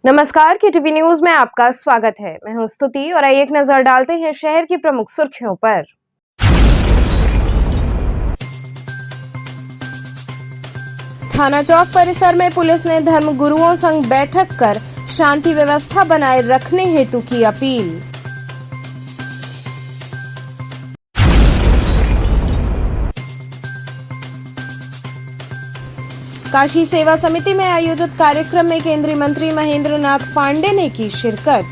नमस्कार, KTV news में आपका स्वागत है। मैं हूं स्तुति और आइए एक नजर डालते हैं शहर की प्रमुख सुर्खियों पर। थाना चौक परिसर में पुलिस ने धर्मगुरुओं संग बैठक कर शांति व्यवस्था बनाए रखने हेतु की अपील। काशी सेवा समिति में आयोजित कार्यक्रम में केंद्रीय मंत्री महेंद्र नाथ पांडे ने की शिरकत।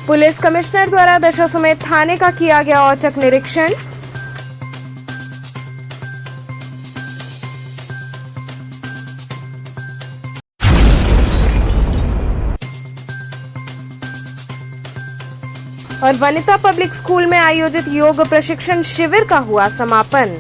पुलिस कमिश्नर द्वारा दशाश्वमेध थाने का किया गया औचक निरीक्षण। और वनिता पब्लिक स्कूल में आयोजित योग प्रशिक्षण शिविर का हुआ समापन।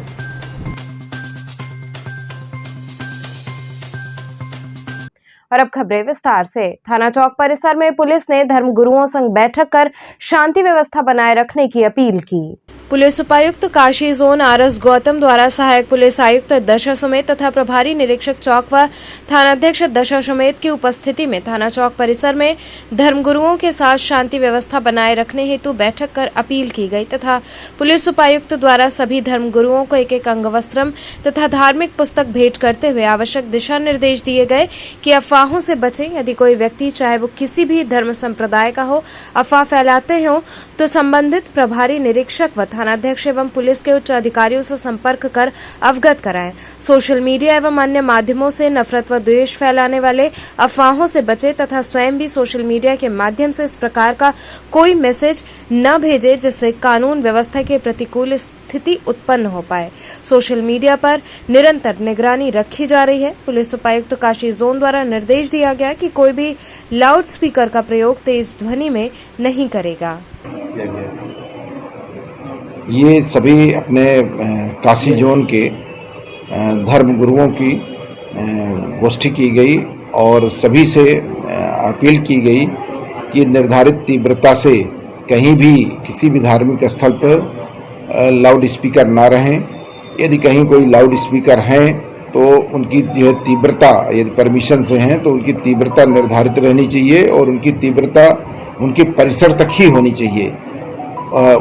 और अब खबरें विस्तार से। थाना चौक परिसर में पुलिस ने धर्मगुरुओं संग बैठक कर शांति व्यवस्था बनाए रखने की अपील की। पुलिस उपायुक्त काशी जोन आरएस गौतम द्वारा सहायक पुलिस आयुक्त दशाश्वमेध तथा प्रभारी निरीक्षक चौक व थानाध्यक्ष दशाश्वमेध की उपस्थिति में थाना चौक परिसर में धर्मगुरुओं के साथ शांति व्यवस्था बनाए रखने हेतु बैठक कर अपील की गई तथा पुलिस उपायुक्त द्वारा सभी धर्मगुरुओं को एक एक अंगवस्त्रम तथा धार्मिक पुस्तक भेंट करते हुए आवश्यक दिशा निर्देश दिए गए कि अफवाहों से बचें। यदि कोई व्यक्ति चाहे वो किसी भी धर्म संप्रदाय का हो अफवाह फैलाते हो तो संबंधित प्रभारी निरीक्षक व थानाध्यक्ष एवं पुलिस के उच्च अधिकारियों से संपर्क कर अवगत कराएं। सोशल मीडिया एवं अन्य माध्यमों से नफरत व द्वेष फैलाने वाले अफवाहों से बचे तथा स्वयं भी सोशल मीडिया के माध्यम से इस प्रकार का कोई मैसेज न भेजे जिससे कानून व्यवस्था के प्रतिकूल स्थिति उत्पन्न हो पाए। सोशल मीडिया पर निरंतर निगरानी रखी जा रही है। पुलिस उपायुक्त काशी जोन द्वारा निर्देश दिया गया कि कोई भी लाउड स्पीकर का प्रयोग तेज ध्वनि में नहीं करेगा। ये सभी अपने काशी जोन के धर्म गुरुओं की गोष्ठी की गई और सभी से अपील की गई कि निर्धारित तीव्रता से कहीं भी किसी भी धार्मिक स्थल पर लाउड स्पीकर ना रहें। यदि कहीं कोई लाउड स्पीकर हैं तो उनकी जो तीव्रता यदि परमिशन से हैं तो उनकी तीव्रता निर्धारित रहनी चाहिए और उनकी तीव्रता उनके परिसर तक ही होनी चाहिए।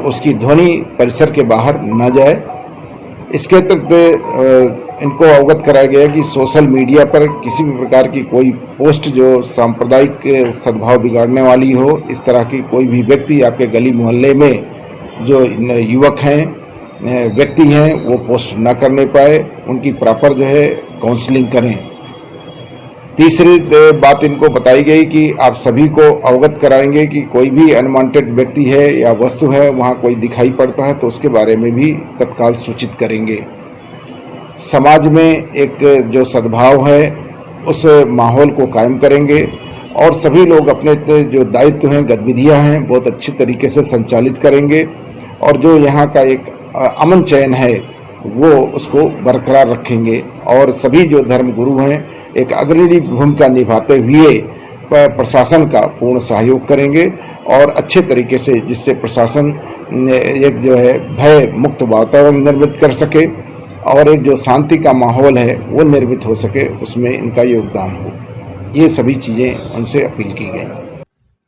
उसकी ध्वनि परिसर के बाहर न जाए। इसके अतिरिक्त इनको अवगत कराया गया कि सोशल मीडिया पर किसी भी प्रकार की कोई पोस्ट जो सांप्रदायिक सद्भाव बिगाड़ने वाली हो, इस तरह की कोई भी व्यक्ति आपके गली मोहल्ले में जो युवक हैं व्यक्ति हैं वो पोस्ट न करने पाए। उनकी प्रॉपर जो है काउंसलिंग करें। तीसरी बात इनको बताई गई कि आप सभी को अवगत कराएंगे कि कोई भी अनवांटेड व्यक्ति है या वस्तु है वहाँ कोई दिखाई पड़ता है तो उसके बारे में भी तत्काल सूचित करेंगे। समाज में एक जो सद्भाव है उस माहौल को कायम करेंगे और सभी लोग अपने जो दायित्व हैं गतिविधियां हैं बहुत अच्छी तरीके से संचालित करेंगे और जो यहाँ का एक अमन चयन है वो उसको बरकरार रखेंगे और सभी जो धर्म गुरु हैं एक अग्रणी भूमिका निभाते हुए प्रशासन का पूर्ण सहयोग करेंगे और अच्छे तरीके से जिससे प्रशासन एक जो है भय मुक्त वातावरण निर्मित कर सके और एक जो शांति का माहौल है वो निर्मित हो सके, उसमें इनका योगदान हो। ये सभी चीजें उनसे अपील की गई।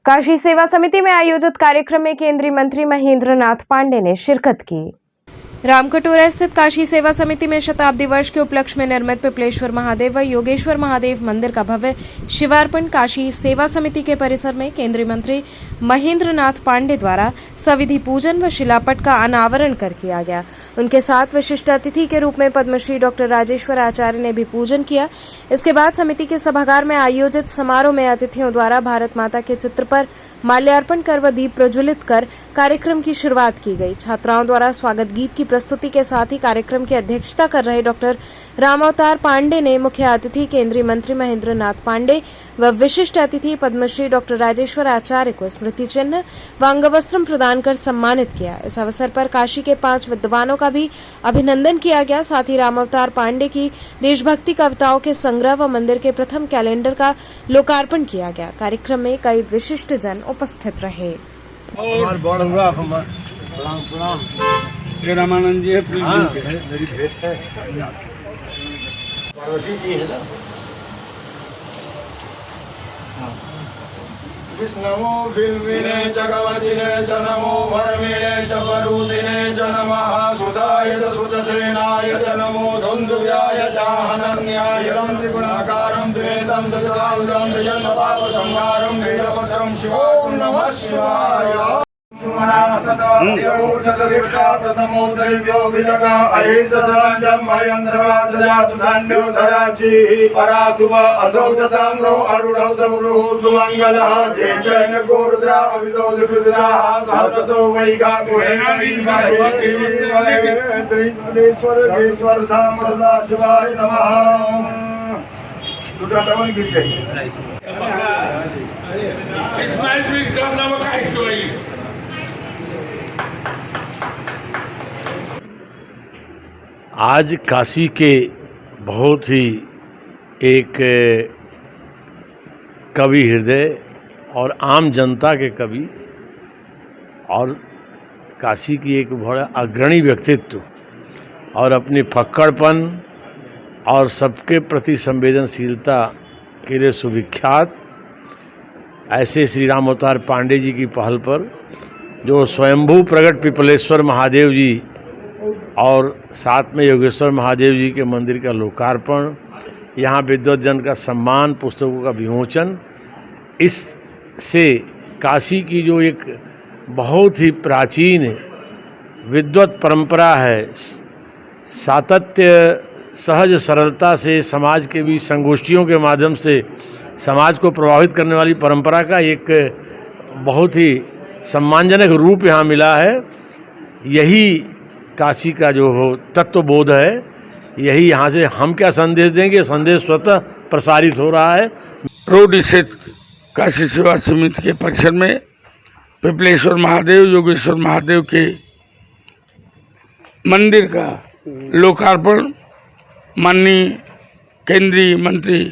काशी सेवा समिति में आयोजित कार्यक्रम में केंद्रीय मंत्री महेंद्र नाथ पांडे ने शिरकत की। रामकटोरा स्थित काशी सेवा समिति में शताब्दी वर्ष के उपलक्ष्य में निर्मित पिपलेश्वर महादेव व योगेश्वर महादेव मंदिर का भव्य शिवार्पण काशी सेवा समिति के परिसर में केंद्रीय मंत्री महेंद्र नाथ पांडे द्वारा सविधि पूजन व शिलापट का अनावरण कर किया गया। उनके साथ विशिष्ट अतिथि के रूप में पद्मश्री डॉक्टर राजेश्वर आचार्य ने भी पूजन किया। इसके बाद समिति के सभागार में आयोजित समारोह में अतिथियों द्वारा भारत माता के चित्र पर माल्यार्पण कर व दीप प्रज्वलित कर कार्यक्रम की शुरुआत की गई। छात्राओं द्वारा स्वागत गीत की प्रस्तुति के साथ ही कार्यक्रम की अध्यक्षता कर रहे डॉक्टर रामावतार पांडे ने मुख्य अतिथि केंद्रीय मंत्री महेंद्र नाथ पांडे व विशिष्ट अतिथि पद्मश्री डॉक्टर राजेश्वर आचार्य को स्मृति चिन्ह व अंगवस्त्रम प्रदान कर सम्मानित किया। इस अवसर पर काशी के 5 विद्वानों का भी अभिनंदन किया गया। साथ ही रामावतार पांडे की देशभक्ति कविताओं के संग्रह व मंदिर के प्रथम कैलेंडर का लोकार्पण किया गया। कार्यक्रम में कई विशिष्ट जन उपस्थित रहे। ये रामानंद जी है, मेरी भेंट है। पार्वती जी है ना। विष्णुमो फिल्मिने च कवचिने च नमो वर्मिणे च वरुदिने च नमः सुधाय च सुतसेनाय च नमो धुन्धुव्याय च हनन्याय त्रिगुणाकारं त्रिनेत्रं त्रिदारुजं त्रिजन्मपापसंहारं वेदभद्रं शिवों नमः शिवाय। प्रथमो दैव्यो विजगा अहिंसराजं मयंद्रवादजातुधान्यो धराची पराशुभ असौ ताम्रो अरुणौ दौरुः सुमंगलः जेचैन गोरुद्रा अविदो दिफुद्रा सहस्रसो वैगा त्रिपुरेश्वर ईश्वर सामदा शिवाय नमः। दूसरा टवन गिर गई। इस्माइल प्लीज कम नमक है तो ही आज काशी के बहुत ही एक कवि हृदय और आम जनता के कवि और काशी की एक बड़ा अग्रणी व्यक्तित्व और अपनी फक्कड़पन और सबके प्रति संवेदनशीलता के लिए सुविख्यात ऐसे श्री राम अवतार पांडे जी की पहल पर जो स्वयंभू प्रगट पिपलेश्वर महादेव जी और साथ में योगेश्वर महादेव जी के मंदिर का लोकार्पण, यहाँ विद्वत जन का सम्मान, पुस्तकों का विमोचन, इससे काशी की जो एक बहुत ही प्राचीन विद्वत परंपरा है, सातत्य सहज सरलता से समाज के भी संगोष्ठियों के माध्यम से समाज को प्रभावित करने वाली परंपरा का एक बहुत ही सम्मानजनक रूप यहाँ मिला है। यही काशी का जो हो तत्वबोध है, यही यहाँ से हम क्या संदेश देंगे, संदेश स्वतः प्रसारित हो रहा है। रोड स्थित काशी सेवा समिति के परिसर में पिपलेश्वर महादेव योगेश्वर महादेव के मंदिर का लोकार्पण माननीय केंद्रीय मंत्री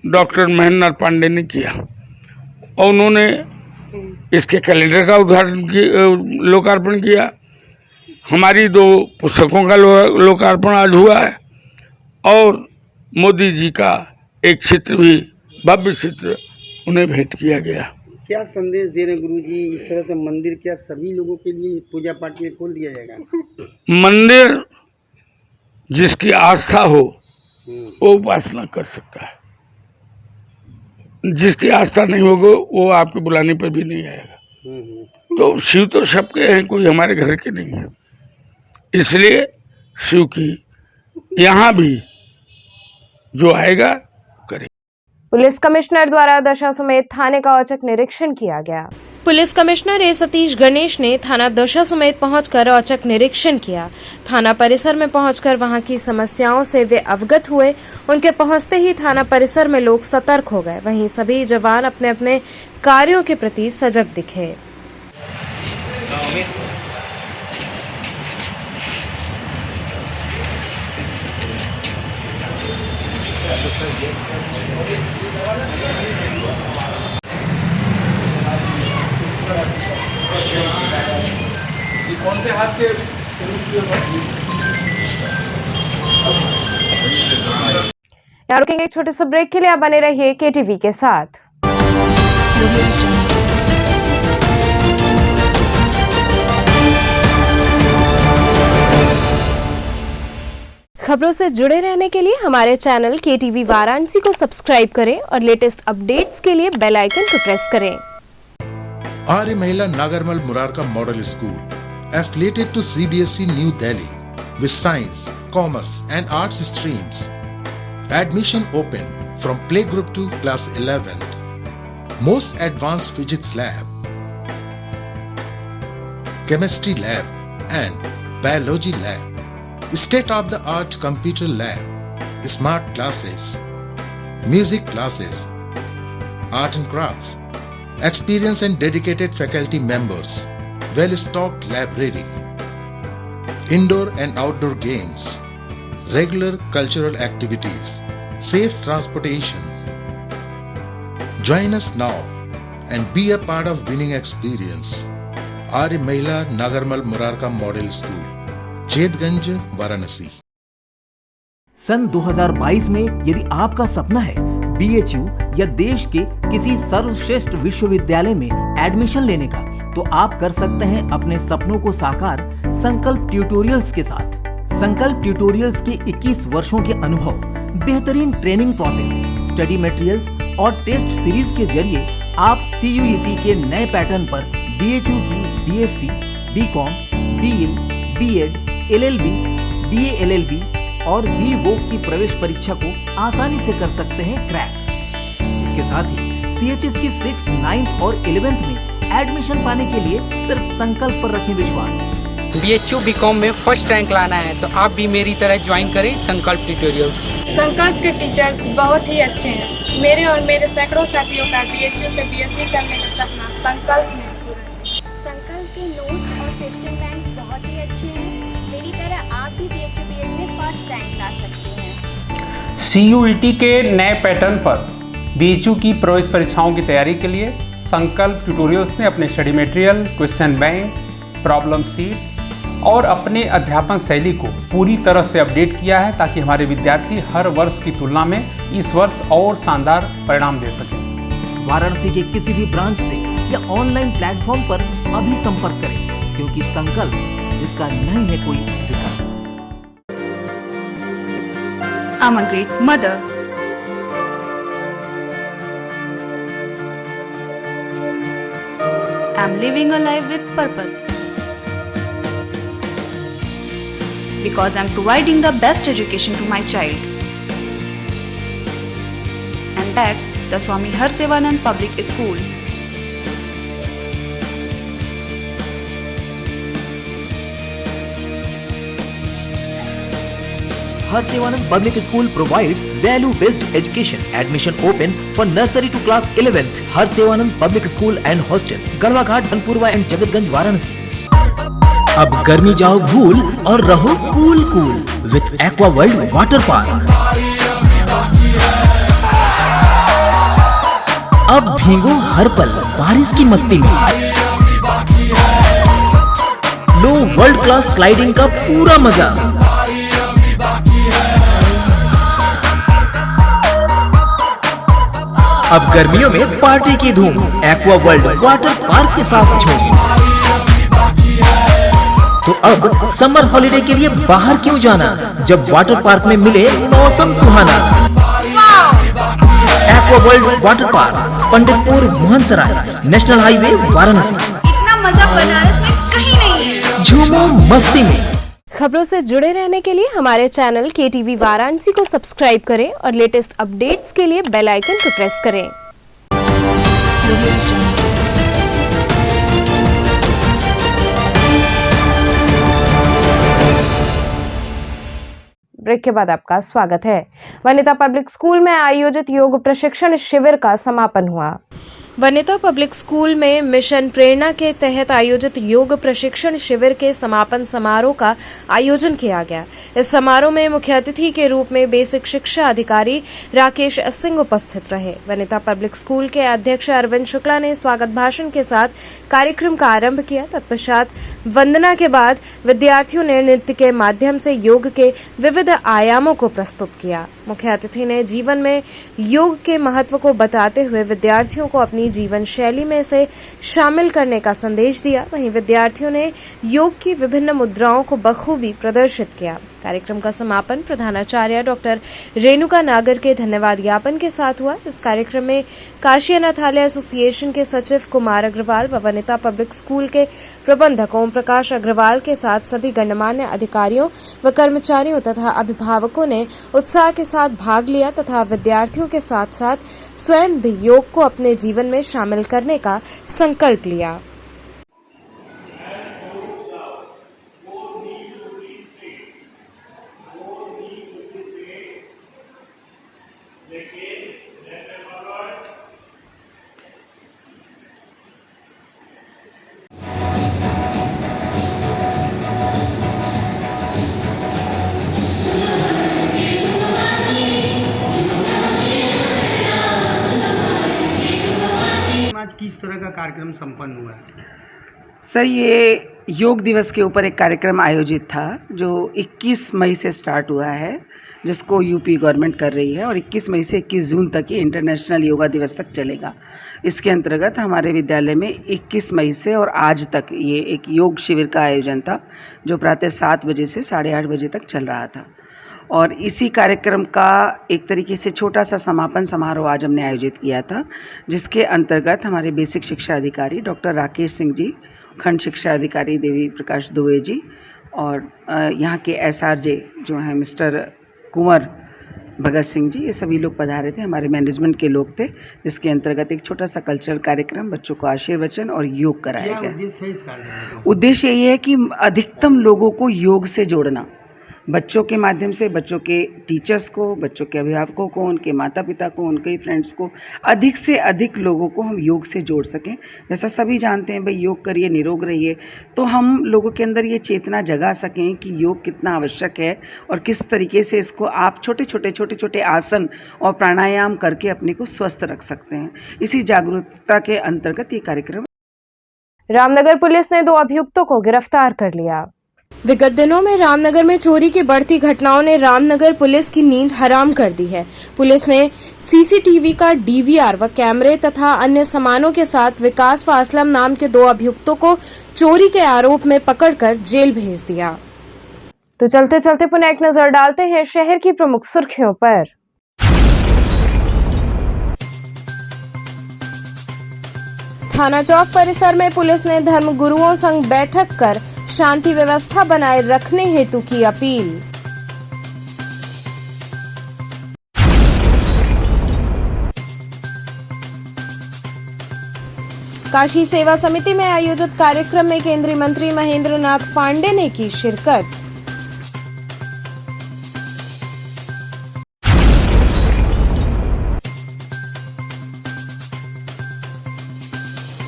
डॉक्टर महेंद्र पांडे ने किया और उन्होंने इसके कैलेंडर का लोकार्पण किया। हमारी 2 पुस्तकों का लोकार्पण आज हुआ है और मोदी जी का एक चित्र भी, भव्य चित्र उन्हें भेंट किया गया। क्या संदेश दे रहे गुरु जी? इस तरह से मंदिर क्या सभी लोगों के लिए पूजा पाठ के लिए खोल दिया जाएगा? मंदिर जिसकी आस्था हो वो उपासना कर सकता है, जिसकी आस्था नहीं होगी वो आपके बुलाने पर भी नहीं आएगा। तो शिव तो सबके हैं, कोई हमारे घर के नहीं है, इसलिए शिव की यहाँ भी जो आएगा करे। पुलिस कमिश्नर द्वारा दशाश्वमेध थाने का औचक निरीक्षण किया गया। पुलिस कमिश्नर ए सतीश गणेश ने थाना दशाश्वमेध पहुंचकर औचक निरीक्षण किया। थाना परिसर में पहुंचकर वहां की समस्याओं से वे अवगत हुए। उनके पहुंचते ही थाना परिसर में लोग सतर्क हो गए। वहीं सभी जवान अपने अपने कार्यों के प्रति सजग दिखे। कौन से हाथ से यहाँ रुकेंगे एक छोटे से ब्रेक के लिए। आप बने रहिए केटीवी के साथ। खबरों से जुड़े रहने के लिए हमारे चैनल केटीवी वाराणसी को सब्सक्राइब करें और लेटेस्ट अपडेट्स के लिए बेल आइकन को प्रेस करें। आर्य महिला Nagarmal Murarka model school affiliated to CBSE New Delhi with science, commerce and arts streams. Admission open from playgroup to class 11th. Most advanced physics lab, chemistry lab and biology lab. State-of-the-art computer lab, smart classes, music classes, art and crafts. Experienced and dedicated faculty members, well-stocked library, indoor and outdoor games, regular cultural activities, safe transportation. Join us now and be a part of winning experience. Arya Mahila Nagarmal Murarka Model School, Chetganj, Varanasi. सन 2022 में यदि आपका सपना है BHU या देश के किसी सर्वश्रेष्ठ विश्वविद्यालय में एडमिशन लेने का, तो आप कर सकते हैं अपने सपनों को साकार संकल्प ट्यूटोरियल्स के साथ। संकल्प ट्यूटोरियल्स के 21 वर्षों के अनुभव, बेहतरीन ट्रेनिंग प्रोसेस, स्टडी मटेरियल्स और टेस्ट सीरीज के जरिए आप CUET के नए पैटर्न पर BHU की BSc, BCom, BA, B.Ed, LLB, BA LLB और BVoc की प्रवेश परीक्षा को आसानी से कर सकते हैं क्रैक। इसके साथ ही CHS की 6th, 9th और 11th में एडमिशन पाने के लिए सिर्फ संकल्प पर रखें विश्वास। BHU BCom में फर्स्ट रैंक लाना है तो आप भी मेरी तरह ज्वाइन करें संकल्प ट्यूटोरियल्स। संकल्प के टीचर्स बहुत ही अच्छे हैं। मेरे और मेरे सैकड़ों साथियों का BHU से BSc करने का सपना संकल्प ने पूरा किया। संकल्प के नोट्स और क्वेश्चन बैंक्स बहुत ही अच्छे हैं। मेरी तरह आप भी BHU B.Ed में फर्स्ट रैंक ला सकते हैं। CUET के नए पैटर्न पर BHU की प्रवेश परीक्षाओं की तैयारी के लिए संकल्प ट्यूटोरियल्स ने अपने study material, question bank, problem seat और अपने अध्यापन शैली को पूरी तरह से अपडेट किया है ताकि हमारे विद्यार्थी हर वर्ष की तुलना में इस वर्ष और शानदार परिणाम दे सकें। वाराणसी के किसी भी ब्रांच से या ऑनलाइन प्लेटफॉर्म पर अभी संपर्क करें, क्योंकि संकल्प जिसका नहीं है कोई विकल्प। I'm a great mother. I'm living a life with purpose. Because I'm providing the best education to my child. And that's the Swami Harsevanand Public School. Harsevanand Public School provides value-based education. Admission open for nursery to class 11th. Harsevanand Public School and Hostel, Garhwa Ghat, Banpurwa and Jagatganj, Varanasi. अब गर्मी जाओ भूल और रहो cool cool with aqua world water park. अब भीगो हर पल बारिश की मस्ती में। लो वर्ल्ड क्लास स्लाइडिंग का पूरा मजा। अब गर्मियों में पार्टी की धूम एक्वा वर्ल्ड वाटर पार्क के साथ झूम। तो अब समर हॉलिडे के लिए बाहर क्यों जाना जब वाटर पार्क में मिले मौसम सुहाना। Aqua world water park, Panditpur, Mohansarai, national highway, Varanasi. इतना मजा बनारस में कहीं नहीं है। झूमो मस्ती में। खबरों से जुड़े रहने के लिए हमारे चैनल KTV वाराणसी को सब्सक्राइब करें और लेटेस्ट अपडेट्स के लिए बेल आइकन को प्रेस करें। ब्रेक के बाद आपका स्वागत है। वनिता पब्लिक स्कूल में आयोजित योग प्रशिक्षण शिविर का समापन हुआ। वनिता पब्लिक स्कूल में मिशन प्रेरणा के तहत आयोजित योग प्रशिक्षण शिविर के समापन समारोह का आयोजन किया गया। इस समारोह में मुख्य अतिथि के रूप में बेसिक शिक्षा अधिकारी राकेश सिंह उपस्थित रहे। वनिता पब्लिक स्कूल के अध्यक्ष अरविंद शुक्ला ने स्वागत भाषण के साथ कार्यक्रम का आरंभ किया। तत्पश्चात वंदना के बाद विद्यार्थियों ने नृत्य के माध्यम से योग के विविध आयामों को प्रस्तुत किया। मुख्य अतिथि ने जीवन में योग के महत्व को बताते हुए विद्यार्थियों को अपनी जीवन शैली में इसे शामिल करने का संदेश दिया। वहीं विद्यार्थियों ने योग की विभिन्न मुद्राओं को बखूबी प्रदर्शित किया। कार्यक्रम का समापन प्रधानाचार्य डॉक्टर रेणुका नागर के धन्यवाद ज्ञापन के साथ हुआ। इस कार्यक्रम में काशी अनाथालय एसोसिएशन के सचिव कुमार अग्रवाल व वनिता पब्लिक स्कूल के प्रबंधक ओम प्रकाश अग्रवाल के साथ सभी गणमान्य अधिकारियों व कर्मचारियों तथा अभिभावकों ने उत्साह के साथ भाग लिया तथा विद्यार्थियों के साथ साथ स्वयं भी योग को अपने जीवन में शामिल करने का संकल्प लिया। आज किस तरह का कार्यक्रम संपन्न हुआ है? सर, ये योग दिवस के ऊपर एक कार्यक्रम आयोजित था जो 21 मई से स्टार्ट हुआ है, जिसको यूपी गवर्नमेंट कर रही है और 21 मई से 21 जून तक ये इंटरनेशनल योगा दिवस तक चलेगा। इसके अंतर्गत हमारे विद्यालय में 21 मई से और आज तक ये एक योग शिविर का आयोजन था जो प्रातः 7 बजे से 8:30 बजे तक चल रहा था। और इसी कार्यक्रम का एक तरीके से छोटा सा समापन समारोह आज हमने आयोजित किया था, जिसके अंतर्गत हमारे बेसिक शिक्षा अधिकारी डॉक्टर राकेश सिंह जी, खंड शिक्षा अधिकारी देवी प्रकाश दुबे जी और यहाँ के SRJ जो हैं मिस्टर कुंवर भगत सिंह जी, ये सभी लोग पधारे थे, हमारे मैनेजमेंट के लोग थे, जिसके अंतर्गत एक छोटा सा कल्चरल कार्यक्रम, बच्चों को आशीर्वचन और योग कराया गया। उद्देश्य है इस कार्यक्रम का? उद्देश्य ये है कि अधिकतम लोगों को योग से जोड़ना, बच्चों के माध्यम से, बच्चों के टीचर्स को, बच्चों के अभिभावकों को, उनके माता पिता को, उनके फ्रेंड्स को, अधिक से अधिक लोगों को हम योग से जोड़ सकें। जैसा सभी जानते हैं भाई, योग करिए निरोग रहिए, तो हम लोगों के अंदर ये चेतना जगा सकें कि योग कितना आवश्यक है और किस तरीके से इसको आप छोटे छोटे आसन और प्राणायाम करके अपने को स्वस्थ रख सकते हैं। इसी जागरूकता के अंतर्गत ये कार्यक्रम। रामनगर पुलिस ने 2 अभियुक्तों को गिरफ्तार कर लिया। विगत दिनों में रामनगर में चोरी की बढ़ती घटनाओं ने रामनगर पुलिस की नींद हराम कर दी है। पुलिस ने सीसीटीवी का DVR व कैमरे तथा अन्य सामानों के साथ विकास व असलम नाम के 2 अभियुक्तों को चोरी के आरोप में पकड़कर जेल भेज दिया। तो चलते चलते पुनः एक नजर डालते हैं शहर की प्रमुख सुर्खियों पर। थाना चौक परिसर में पुलिस ने धर्मगुरुओं संग बैठक कर शांति व्यवस्था बनाए रखने हेतु की अपील। काशी सेवा समिति में आयोजित कार्यक्रम में केंद्रीय मंत्री महेंद्र नाथ पांडे ने की शिरकत।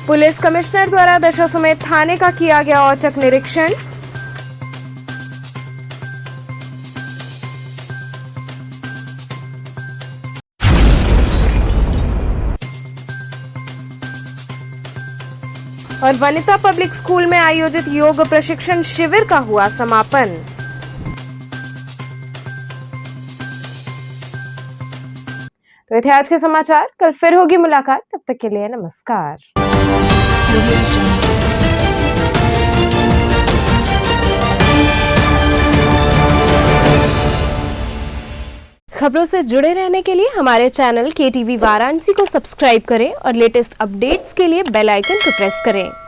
पुलिस कमिश्नर द्वारा दशाश्वमेध थाने का किया गया औचक निरीक्षण। और वनिता पब्लिक स्कूल में आयोजित योग प्रशिक्षण शिविर का हुआ समापन। तो ये थे आज के समाचार, कल फिर होगी मुलाकात, तब तक के लिए नमस्कार। खबरों से जुड़े रहने के लिए हमारे चैनल KTV वाराणसी को सब्सक्राइब करें और लेटेस्ट अपडेट्स के लिए बेल आइकन को प्रेस करें।